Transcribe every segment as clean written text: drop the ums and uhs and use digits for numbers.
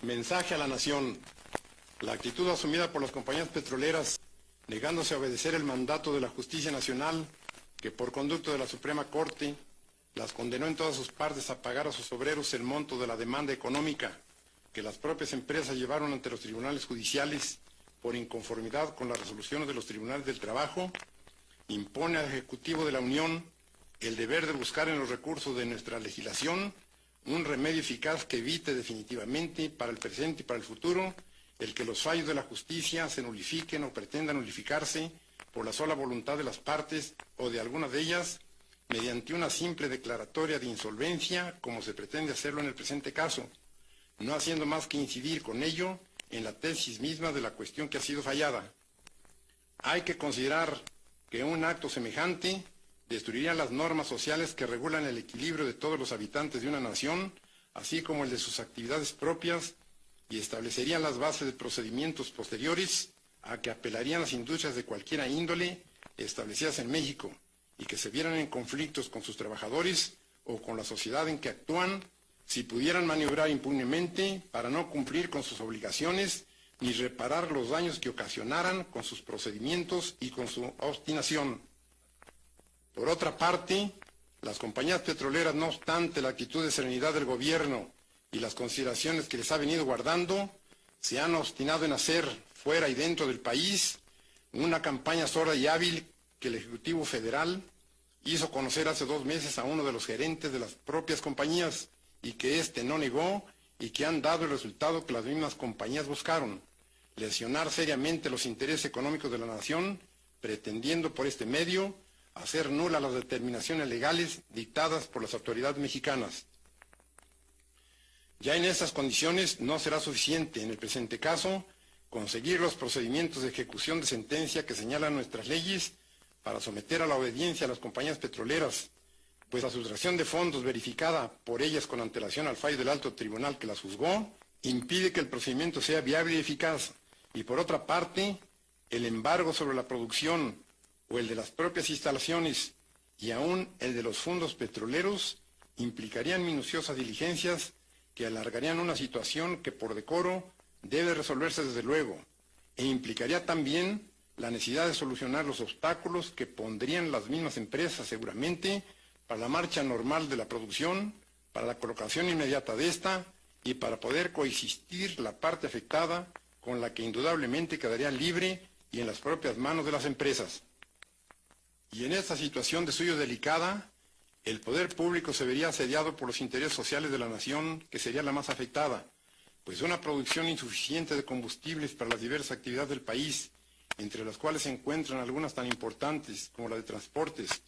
Mensaje a la nación. La actitud asumida por las compañías petroleras, negándose a obedecer el mandato de la Justicia Nacional, que por conducto de la Suprema Corte las condenó en todas sus partes a pagar a sus obreros el monto de la demanda económica que las propias empresas llevaron ante los tribunales judiciales por inconformidad con las resoluciones de los tribunales del trabajo, impone al Ejecutivo de la Unión el deber de buscar en los recursos de nuestra legislación un remedio eficaz que evite definitivamente para el presente y para el futuro el que los fallos de la justicia se nulifiquen o pretendan nulificarse por la sola voluntad de las partes o de algunas de ellas mediante una simple declaratoria de insolvencia, como se pretende hacerlo en el presente caso, no haciendo más que incidir con ello en la tesis misma de la cuestión que ha sido fallada. Hay que considerar que un acto semejante destruiría las normas sociales que regulan el equilibrio de todos los habitantes de una nación, así como el de sus actividades propias, y establecerían las bases de procedimientos posteriores a que apelarían las industrias de cualquiera índole establecidas en México y que se vieran en conflictos con sus trabajadores o con la sociedad en que actúan, si pudieran maniobrar impunemente para no cumplir con sus obligaciones ni reparar los daños que ocasionaran con sus procedimientos y con su obstinación. Por otra parte, las compañías petroleras, no obstante la actitud de serenidad del gobierno y las consideraciones que les ha venido guardando, se han obstinado en hacer, fuera y dentro del país, una campaña sorda y hábil que el Ejecutivo Federal hizo conocer hace 2 meses a uno de los gerentes de las propias compañías y que éste no negó y que han dado el resultado que las mismas compañías buscaron: lesionar seriamente los intereses económicos de la nación, pretendiendo por este medio hacer nulas las determinaciones legales dictadas por las autoridades mexicanas. Ya en estas condiciones no será suficiente, en el presente caso, conseguir los procedimientos de ejecución de sentencia que señalan nuestras leyes para someter a la obediencia a las compañías petroleras, pues la sustracción de fondos verificada por ellas con antelación al fallo del alto tribunal que las juzgó, impide que el procedimiento sea viable y eficaz, y por otra parte, el embargo sobre la producción o el de las propias instalaciones y aún el de los fondos petroleros implicarían minuciosas diligencias que alargarían una situación que por decoro debe resolverse desde luego, e implicaría también la necesidad de solucionar los obstáculos que pondrían las mismas empresas seguramente para la marcha normal de la producción, para la colocación inmediata de esta y para poder coexistir la parte afectada con la que indudablemente quedaría libre y en las propias manos de las empresas. Y en esta situación de suyo delicada, el poder público se vería asediado por los intereses sociales de la nación, que sería la más afectada, pues una producción insuficiente de combustibles para las diversas actividades del país, entre las cuales se encuentran algunas tan importantes como la de transportes,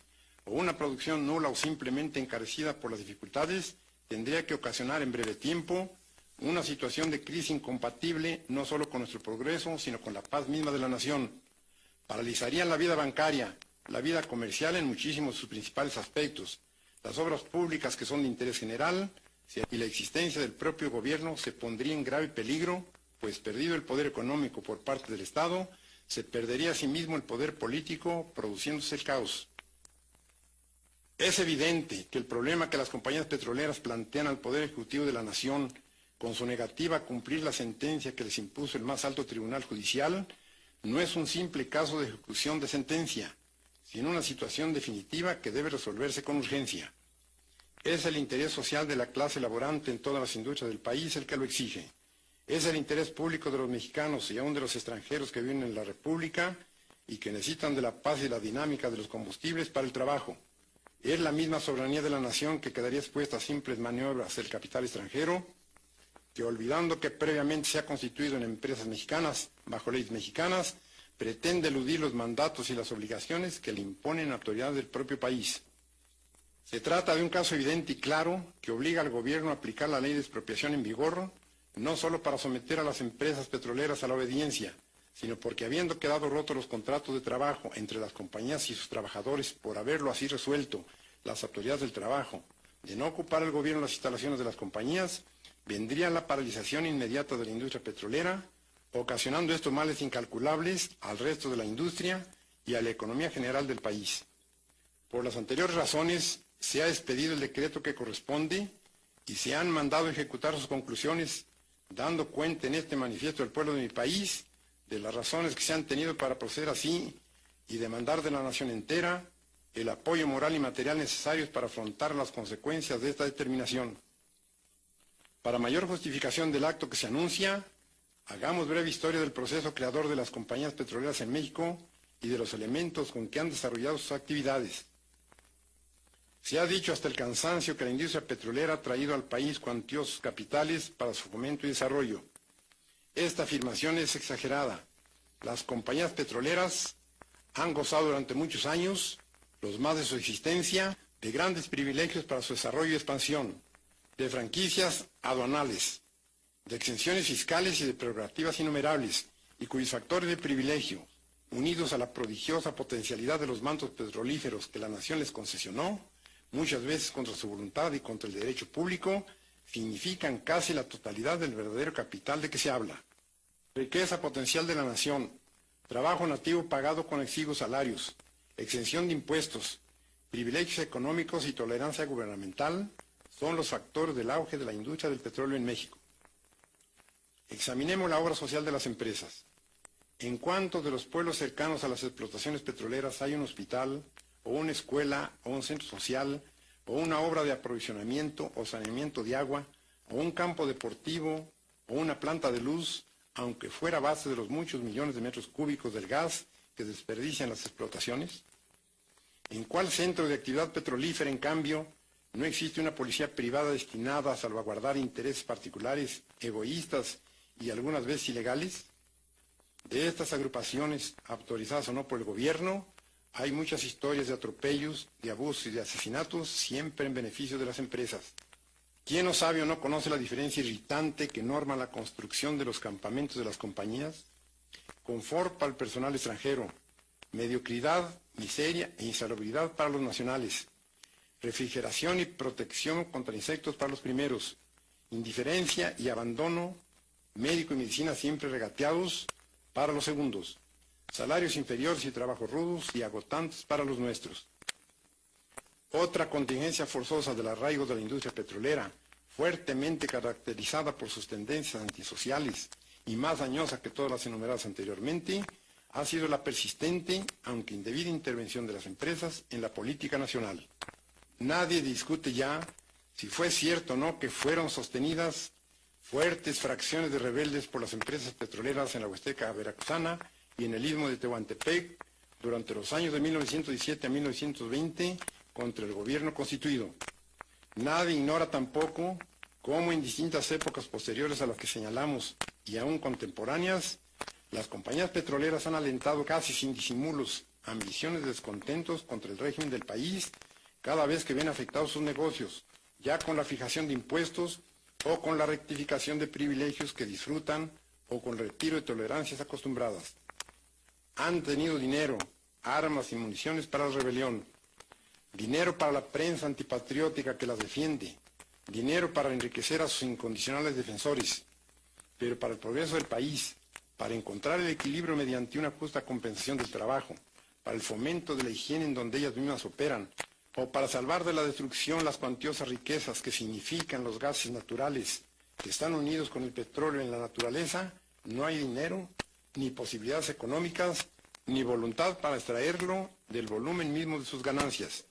o una producción nula o simplemente encarecida por las dificultades, tendría que ocasionar en breve tiempo una situación de crisis incompatible no solo con nuestro progreso, sino con la paz misma de la nación. Paralizarían la vida bancaria, la vida comercial en muchísimos de sus principales aspectos, las obras públicas que son de interés general, y la existencia del propio gobierno se pondría en grave peligro, pues perdido el poder económico por parte del Estado, se perdería asimismo el poder político, produciéndose el caos. Es evidente que el problema que las compañías petroleras plantean al Poder Ejecutivo de la Nación, con su negativa a cumplir la sentencia que les impuso el más alto tribunal judicial, no es un simple caso de ejecución de sentencia, sino una situación definitiva que debe resolverse con urgencia. Es el interés social de la clase laborante en todas las industrias del país el que lo exige. Es el interés público de los mexicanos y aún de los extranjeros que viven en la República y que necesitan de la paz y la dinámica de los combustibles para el trabajo. Es la misma soberanía de la nación que quedaría expuesta a simples maniobras del capital extranjero, que olvidando que previamente se ha constituido en empresas mexicanas, bajo leyes mexicanas, pretende eludir los mandatos y las obligaciones que le imponen autoridades del propio país. Se trata de un caso evidente y claro que obliga al gobierno a aplicar la ley de expropiación en vigor, no solo para someter a las empresas petroleras a la obediencia, sino porque habiendo quedado rotos los contratos de trabajo entre las compañías y sus trabajadores por haberlo así resuelto las autoridades del trabajo, de no ocupar el gobierno las instalaciones de las compañías, vendría la paralización inmediata de la industria petrolera, ocasionando estos males incalculables al resto de la industria y a la economía general del país. Por las anteriores razones, se ha expedido el decreto que corresponde y se han mandado ejecutar sus conclusiones, dando cuenta en este manifiesto del pueblo de mi país de las razones que se han tenido para proceder así y demandar de la nación entera el apoyo moral y material necesarios para afrontar las consecuencias de esta determinación. Para mayor justificación del acto que se anuncia, hagamos breve historia del proceso creador de las compañías petroleras en México y de los elementos con que han desarrollado sus actividades. Se ha dicho hasta el cansancio que la industria petrolera ha traído al país cuantiosos capitales para su fomento y desarrollo. Esta afirmación es exagerada. Las compañías petroleras han gozado durante muchos años, los más de su existencia, de grandes privilegios para su desarrollo y expansión, de franquicias aduanales, de exenciones fiscales y de prerrogativas innumerables, y cuyos factores de privilegio, unidos a la prodigiosa potencialidad de los mantos petrolíferos que la nación les concesionó, muchas veces contra su voluntad y contra el derecho público, significan casi la totalidad del verdadero capital de que se habla. Riqueza potencial de la nación, trabajo nativo pagado con exiguos salarios, exención de impuestos, privilegios económicos y tolerancia gubernamental son los factores del auge de la industria del petróleo en México. Examinemos la obra social de las empresas. ¿En cuántos de los pueblos cercanos a las explotaciones petroleras hay un hospital, o una escuela, o un centro social, o una obra de aprovisionamiento o saneamiento de agua, o un campo deportivo, o una planta de luz, aunque fuera a base de los muchos millones de metros cúbicos del gas que desperdician las explotaciones? ¿En cuál centro de actividad petrolífera, en cambio, no existe una policía privada destinada a salvaguardar intereses particulares, egoístas y algunas veces ilegales? De estas agrupaciones, autorizadas o no por el gobierno, hay muchas historias de atropellos, de abusos y de asesinatos, siempre en beneficio de las empresas. ¿Quién no sabe o no conoce la diferencia irritante que norma la construcción de los campamentos de las compañías? Confort para el personal extranjero, mediocridad, miseria e insalubridad para los nacionales, refrigeración y protección contra insectos para los primeros, indiferencia y abandono, médico y medicina siempre regateados para los segundos, salarios inferiores y trabajos rudos y agotantes para los nuestros. Otra contingencia forzosa del arraigo de la industria petrolera, fuertemente caracterizada por sus tendencias antisociales y más dañosa que todas las enumeradas anteriormente, ha sido la persistente, aunque indebida, intervención de las empresas en la política nacional. Nadie discute ya si fue cierto o no que fueron sostenidas fuertes fracciones de rebeldes por las empresas petroleras en la Huasteca veracruzana y en el istmo de Tehuantepec durante los años de 1917 a 1920 contra el gobierno constituido. Nadie ignora tampoco cómo en distintas épocas posteriores a las que señalamos y aún contemporáneas, las compañías petroleras han alentado casi sin disimulos ambiciones y descontentos contra el régimen del país cada vez que ven afectados sus negocios, ya con la fijación de impuestos o con la rectificación de privilegios que disfrutan o con el retiro de tolerancias acostumbradas. Han tenido dinero, armas y municiones para la rebelión, dinero para la prensa antipatriótica que las defiende, dinero para enriquecer a sus incondicionales defensores, pero para el progreso del país, para encontrar el equilibrio mediante una justa compensación del trabajo, para el fomento de la higiene en donde ellas mismas operan, o para salvar de la destrucción las cuantiosas riquezas que significan los gases naturales que están unidos con el petróleo en la naturaleza, no hay dinero, ni posibilidades económicas, ni voluntad para extraerlo del volumen mismo de sus ganancias.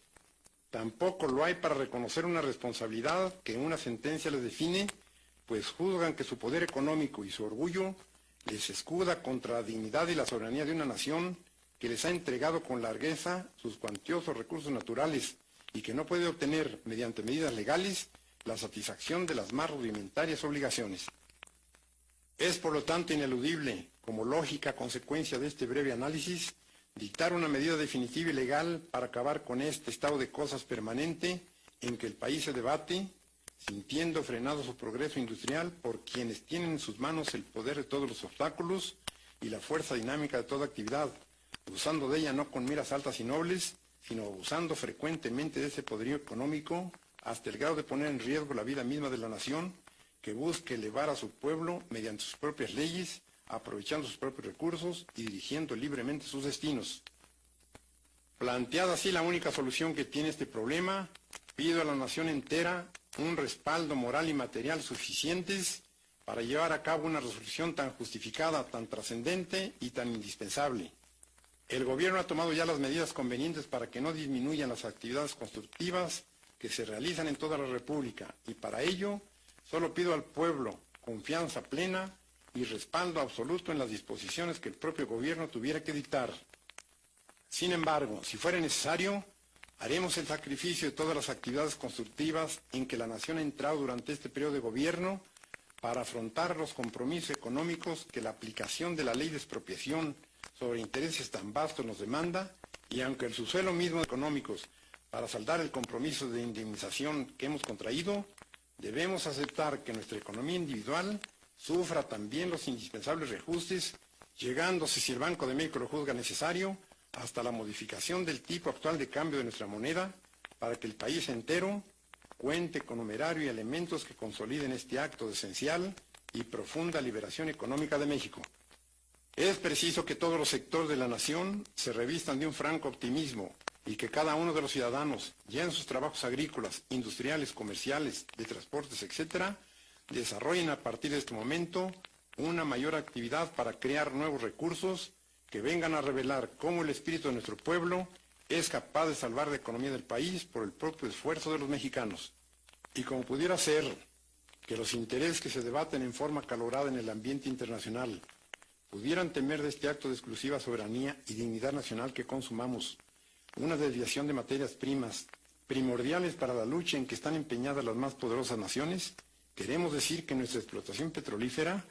Tampoco lo hay para reconocer una responsabilidad que una sentencia les define, pues juzgan que su poder económico y su orgullo les escuda contra la dignidad y la soberanía de una nación que les ha entregado con largueza sus cuantiosos recursos naturales y que no puede obtener, mediante medidas legales, la satisfacción de las más rudimentarias obligaciones. Es, por lo tanto, ineludible, como lógica consecuencia de este breve análisis, dictar una medida definitiva y legal para acabar con este estado de cosas permanente en que el país se debate, sintiendo frenado su progreso industrial por quienes tienen en sus manos el poder de todos los obstáculos y la fuerza dinámica de toda actividad, usando de ella no con miras altas y nobles, sino abusando frecuentemente de ese poderío económico hasta el grado de poner en riesgo la vida misma de la nación, que busque elevar a su pueblo mediante sus propias leyes, aprovechando sus propios recursos y dirigiendo libremente sus destinos. Planteada así la única solución que tiene este problema, pido a la nación entera un respaldo moral y material suficientes para llevar a cabo una resolución tan justificada, tan trascendente y tan indispensable. El gobierno ha tomado ya las medidas convenientes para que no disminuyan las actividades constructivas que se realizan en toda la República, y para ello solo pido al pueblo confianza plena y respaldo absoluto en las disposiciones que el propio gobierno tuviera que dictar. Sin embargo, si fuera necesario, haremos el sacrificio de todas las actividades constructivas en que la nación ha entrado durante este periodo de gobierno para afrontar los compromisos económicos que la aplicación de la ley de expropiación sobre intereses tan vastos nos demanda, y aunque el subsuelo mismo de económicos para saldar el compromiso de indemnización que hemos contraído, debemos aceptar que nuestra economía individual sufra también los indispensables reajustes, llegándose, si el Banco de México lo juzga necesario, hasta la modificación del tipo actual de cambio de nuestra moneda, para que el país entero cuente con numerario y elementos que consoliden este acto de esencial y profunda liberación económica de México. Es preciso que todos los sectores de la nación se revistan de un franco optimismo y que cada uno de los ciudadanos, ya en sus trabajos agrícolas, industriales, comerciales, de transportes, etc., desarrollen a partir de este momento una mayor actividad para crear nuevos recursos que vengan a revelar cómo el espíritu de nuestro pueblo es capaz de salvar la economía del país por el propio esfuerzo de los mexicanos. Y como pudiera ser que los intereses que se debaten en forma acalorada en el ambiente internacional pudieran temer de este acto de exclusiva soberanía y dignidad nacional que consumamos, una desviación de materias primas primordiales para la lucha en que están empeñadas las más poderosas naciones, queremos decir que nuestra explotación petrolífera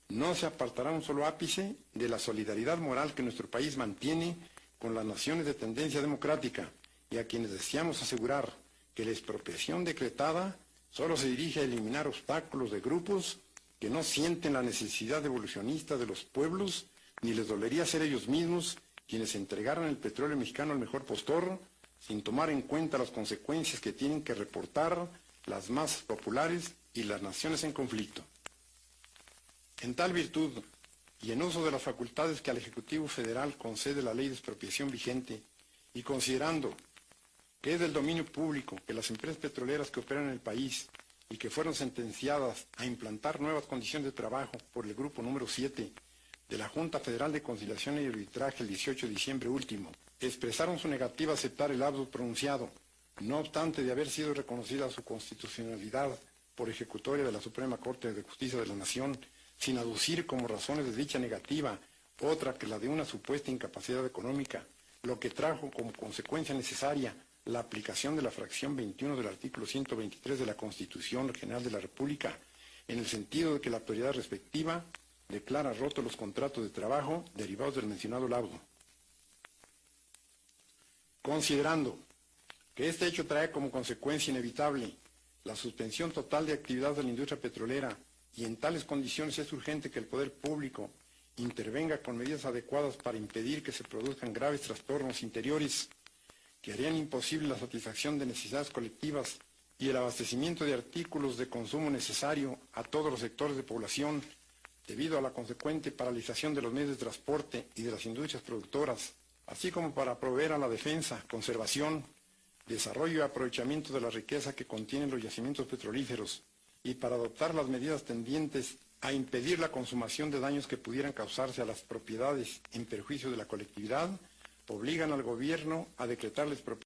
no se apartará un solo ápice de la solidaridad moral que nuestro país mantiene con las naciones de tendencia democrática, y a quienes deseamos asegurar que la expropiación decretada solo se dirige a eliminar obstáculos de grupos que no sienten la necesidad evolucionista de los pueblos, ni les dolería ser ellos mismos quienes entregaran el petróleo mexicano al mejor postor, sin tomar en cuenta las consecuencias que tienen que reportar las masas populares y las naciones en conflicto. En tal virtud, y en uso de las facultades que al Ejecutivo Federal concede la ley de expropiación vigente, y considerando que es del dominio público que las empresas petroleras que operan en el país y que fueron sentenciadas a implantar nuevas condiciones de trabajo por el grupo número 7 de la Junta Federal de Conciliación y Arbitraje el 18 de diciembre último, expresaron su negativa a aceptar el auto pronunciado, no obstante de haber sido reconocida su constitucionalidad por ejecutoria de la Suprema Corte de Justicia de la Nación, sin aducir como razones de dicha negativa otra que la de una supuesta incapacidad económica, lo que trajo como consecuencia necesaria la aplicación de la fracción 21 del artículo 123 de la Constitución General de la República, en el sentido de que la autoridad respectiva declara rotos los contratos de trabajo derivados del mencionado laudo. Considerando que este hecho trae como consecuencia inevitable la suspensión total de actividad de la industria petrolera, y en tales condiciones es urgente que el poder público intervenga con medidas adecuadas para impedir que se produzcan graves trastornos interiores que harían imposible la satisfacción de necesidades colectivas y el abastecimiento de artículos de consumo necesario a todos los sectores de población, debido a la consecuente paralización de los medios de transporte y de las industrias productoras, así como para proveer a la defensa, conservación, desarrollo y aprovechamiento de la riqueza que contienen los yacimientos petrolíferos, y para adoptar las medidas tendientes a impedir la consumación de daños que pudieran causarse a las propiedades en perjuicio de la colectividad, obligan al gobierno a decretar la expropiación